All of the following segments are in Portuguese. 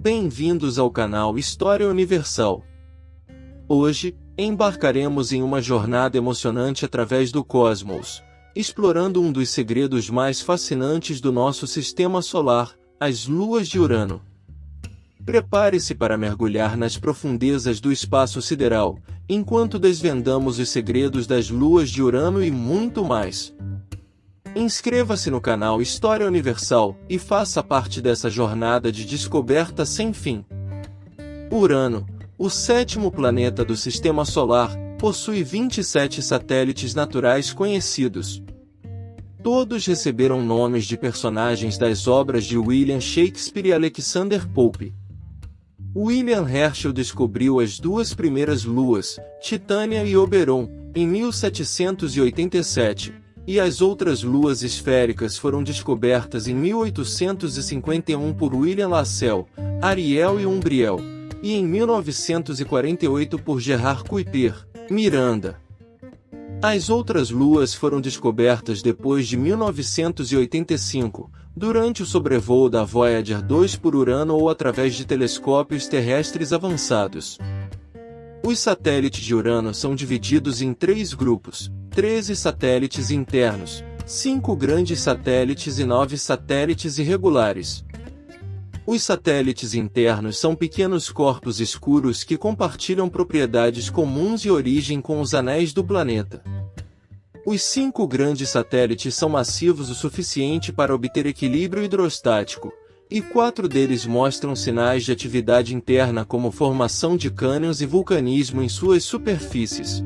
Bem-vindos ao canal História Universal. Hoje, embarcaremos em uma jornada emocionante através do cosmos, explorando um dos segredos mais fascinantes do nosso sistema solar, as luas de Urano. Prepare-se para mergulhar nas profundezas do espaço sideral, enquanto desvendamos os segredos das luas de Urano e muito mais. Inscreva-se no canal História Universal e faça parte dessa jornada de descoberta sem fim. Urano, o sétimo planeta do Sistema Solar, possui 27 satélites naturais conhecidos. Todos receberam nomes de personagens das obras de William Shakespeare e Alexander Pope. William Herschel descobriu as duas primeiras luas, Titânia e Oberon, em 1787. E as outras luas esféricas foram descobertas em 1851 por William Lassell, Ariel e Umbriel, e em 1948 por Gerard Kuiper, Miranda. As outras luas foram descobertas depois de 1985, durante o sobrevoo da Voyager 2 por Urano ou através de telescópios terrestres avançados. Os satélites de Urano são divididos em 3 grupos, 13 satélites internos, 5 grandes satélites e 9 satélites irregulares. Os satélites internos são pequenos corpos escuros que compartilham propriedades comuns e origem com os anéis do planeta. Os 5 grandes satélites são massivos o suficiente para obter equilíbrio hidrostático, e 4 deles mostram sinais de atividade interna como formação de cânions e vulcanismo em suas superfícies.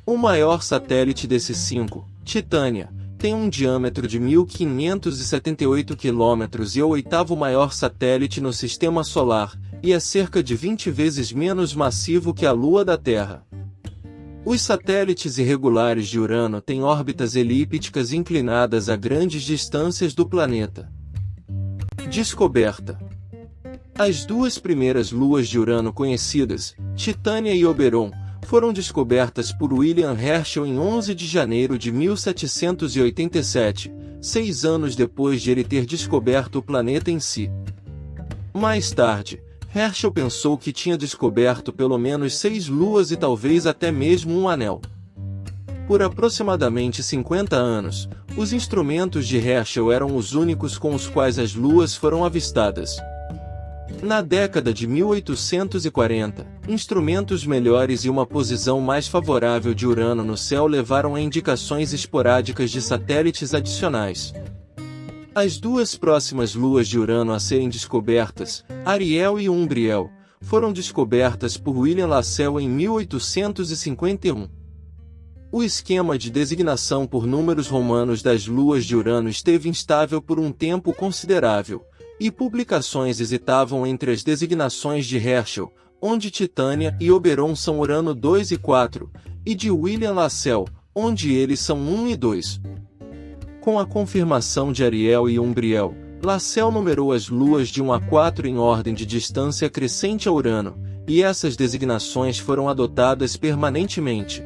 O maior satélite desses 5, Titânia, tem um diâmetro de 1.578 km e é o oitavo maior satélite no Sistema Solar, e é cerca de 20 vezes menos massivo que a Lua da Terra. Os satélites irregulares de Urano têm órbitas elípticas inclinadas a grandes distâncias do planeta. Descoberta. As duas primeiras luas de Urano conhecidas, Titânia e Oberon, foram descobertas por William Herschel em 11 de janeiro de 1787, 6 anos depois de ele ter descoberto o planeta em si. Mais tarde, Herschel pensou que tinha descoberto pelo menos 6 luas e talvez até mesmo um anel. Por aproximadamente 50 anos, os instrumentos de Herschel eram os únicos com os quais as luas foram avistadas. Na década de 1840, instrumentos melhores e uma posição mais favorável de Urano no céu levaram a indicações esporádicas de satélites adicionais. As duas próximas luas de Urano a serem descobertas, Ariel e Umbriel, foram descobertas por William Lassell em 1851. O esquema de designação por números romanos das luas de Urano esteve instável por um tempo considerável, e publicações hesitavam entre as designações de Herschel, onde Titânia e Oberon são Urano 2 e 4, e de William Lassell, onde eles são 1 e 2. Com a confirmação de Ariel e Umbriel, Lassell numerou as luas de 1 a 4 em ordem de distância crescente a Urano, e essas designações foram adotadas permanentemente.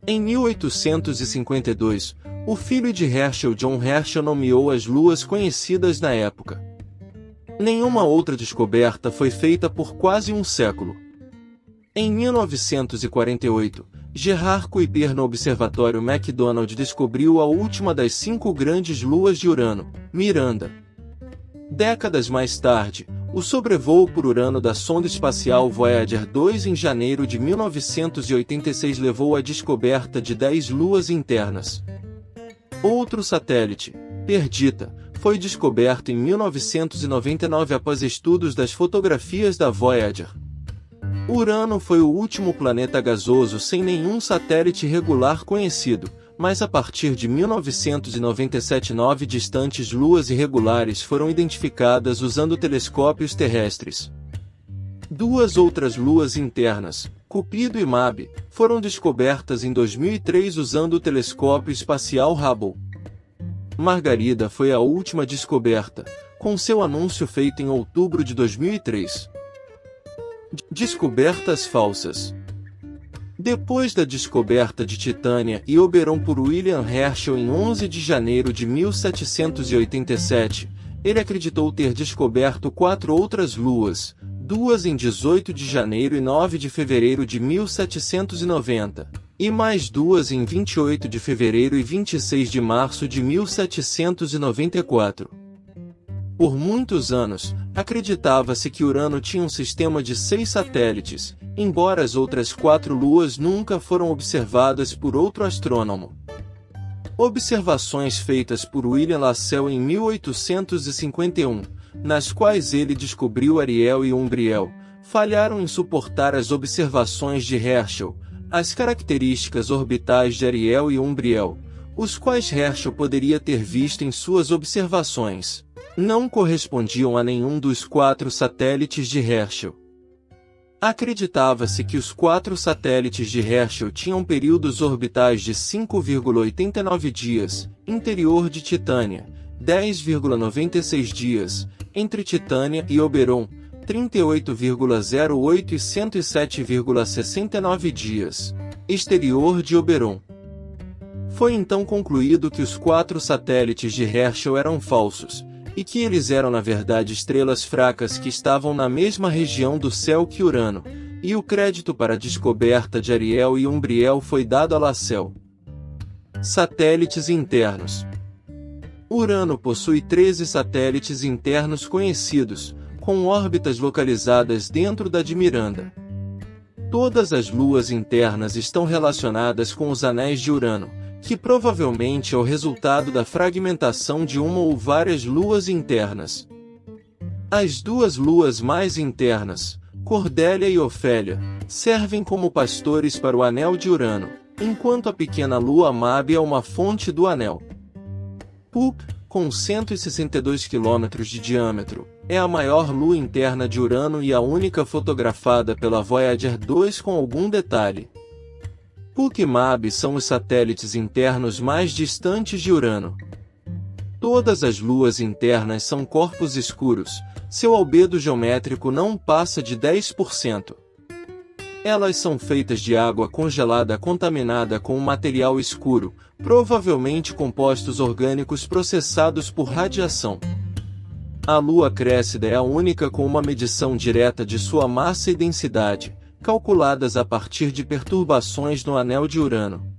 Em 1852, o filho de Herschel, John Herschel, nomeou as luas conhecidas na época. Nenhuma outra descoberta foi feita por quase um século. Em 1948, Gerard Kuiper no Observatório McDonald descobriu a última das 5 grandes luas de Urano, Miranda. Décadas mais tarde, o sobrevoo por Urano da sonda espacial Voyager 2 em janeiro de 1986 levou à descoberta de 10 luas internas. Outro satélite, Perdita, foi descoberto em 1999 após estudos das fotografias da Voyager. Urano foi o último planeta gasoso sem nenhum satélite regular conhecido, mas a partir de 1997 9 distantes luas irregulares foram identificadas usando telescópios terrestres. 2 outras luas internas, Cupido e Mab, foram descobertas em 2003 usando o telescópio espacial Hubble. Margarida foi a última descoberta, com seu anúncio feito em outubro de 2003. Descobertas falsas. Depois da descoberta de Titânia e Oberon por William Herschel em 11 de janeiro de 1787, ele acreditou ter descoberto 4 outras luas, 2 em 18 de janeiro e 9 de fevereiro de 1790, e mais 2 em 28 de fevereiro e 26 de março de 1794. Por muitos anos, acreditava-se que Urano tinha um sistema de 6 satélites, embora as outras 4 luas nunca foram observadas por outro astrônomo. Observações feitas por William Lassell em 1851, nas quais ele descobriu Ariel e Umbriel, falharam em suportar as observações de Herschel, as características orbitais de Ariel e Umbriel, os quais Herschel poderia ter visto em suas observações, não correspondiam a nenhum dos 4 satélites de Herschel. Acreditava-se que os 4 satélites de Herschel tinham períodos orbitais de 5,89 dias, interior de Titânia, 10,96 dias, entre Titânia e Oberon, 38,08 e 107,69 dias, exterior de Oberon. Foi então concluído que os 4 satélites de Herschel eram falsos, e que eles eram na verdade estrelas fracas que estavam na mesma região do céu que Urano, e o crédito para a descoberta de Ariel e Umbriel foi dado a Lassell. Satélites internos. Urano possui 13 satélites internos conhecidos, com órbitas localizadas dentro da de Miranda. Todas as luas internas estão relacionadas com os anéis de Urano, que provavelmente é o resultado da fragmentação de uma ou várias luas internas. As 2 luas mais internas, Cordélia e Ofélia, servem como pastores para o anel de Urano, enquanto a pequena lua Mab é uma fonte do anel. Puck, com 162 km de diâmetro, é a maior lua interna de Urano e a única fotografada pela Voyager 2 com algum detalhe. Puck e Mab são os satélites internos mais distantes de Urano. Todas as luas internas são corpos escuros, seu albedo geométrico não passa de 10%. Elas são feitas de água congelada contaminada com um material escuro, provavelmente compostos orgânicos processados por radiação. A lua Créssida é a única com uma medição direta de sua massa e densidade, calculadas a partir de perturbações no anel de Urano.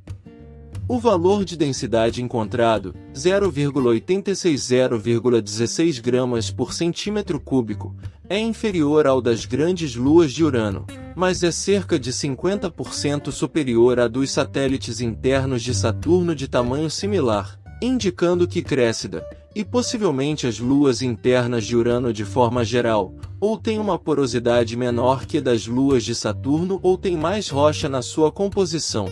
O valor de densidade encontrado, 0,860,16 gramas por centímetro cúbico, é inferior ao das grandes luas de Urano, mas é cerca de 50% superior à dos satélites internos de Saturno de tamanho similar, indicando que Créssida, e possivelmente as luas internas de Urano de forma geral, ou têm uma porosidade menor que das luas de Saturno ou têm mais rocha na sua composição.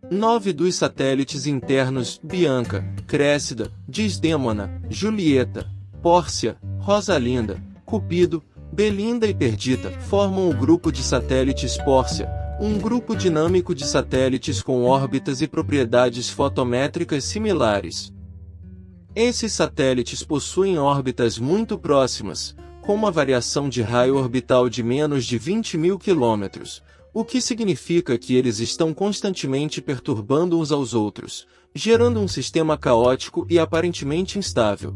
9 dos satélites internos, Bianca, Créssida, Desdémona, Julieta, Pórcia, Rosalinda, Cupido, Belinda e Perdita, formam o grupo de satélites Pórcia, um grupo dinâmico de satélites com órbitas e propriedades fotométricas similares. Esses satélites possuem órbitas muito próximas, com uma variação de raio orbital de menos de 20.000 km, o que significa que eles estão constantemente perturbando uns aos outros, gerando um sistema caótico e aparentemente instável.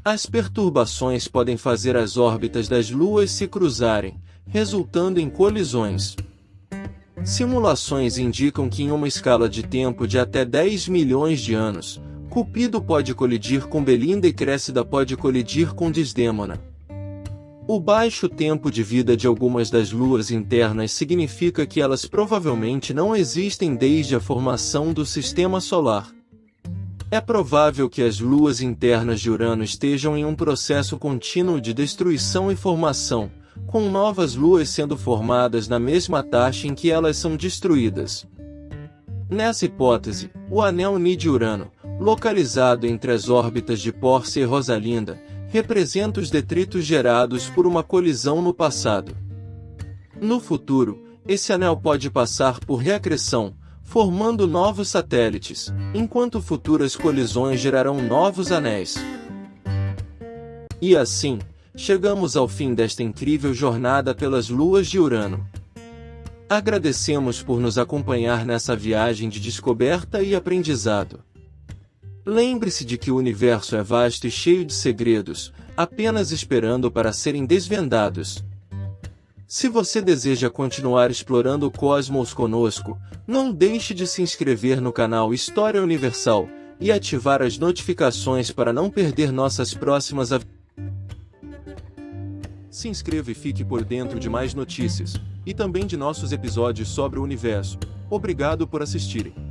As perturbações podem fazer as órbitas das luas se cruzarem, resultando em colisões. Simulações indicam que em uma escala de tempo de até 10 milhões de anos, Cupido pode colidir com Belinda e Créssida pode colidir com Desdémona. O baixo tempo de vida de algumas das luas internas significa que elas provavelmente não existem desde a formação do Sistema Solar. É provável que as luas internas de Urano estejam em um processo contínuo de destruição e formação, com novas luas sendo formadas na mesma taxa em que elas são destruídas. Nessa hipótese, o anel Ni de Urano, localizado entre as órbitas de Pórcia e Rosalinda, representa os detritos gerados por uma colisão no passado. No futuro, esse anel pode passar por reacreção, formando novos satélites, enquanto futuras colisões gerarão novos anéis. E assim, chegamos ao fim desta incrível jornada pelas luas de Urano. Agradecemos por nos acompanhar nessa viagem de descoberta e aprendizado. Lembre-se de que o universo é vasto e cheio de segredos, apenas esperando para serem desvendados. Se você deseja continuar explorando o cosmos conosco, não deixe de se inscrever no canal História Universal e ativar as notificações para não perder nossas próximas Se inscreva e fique por dentro de mais notícias, e também de nossos episódios sobre o universo. Obrigado por assistirem.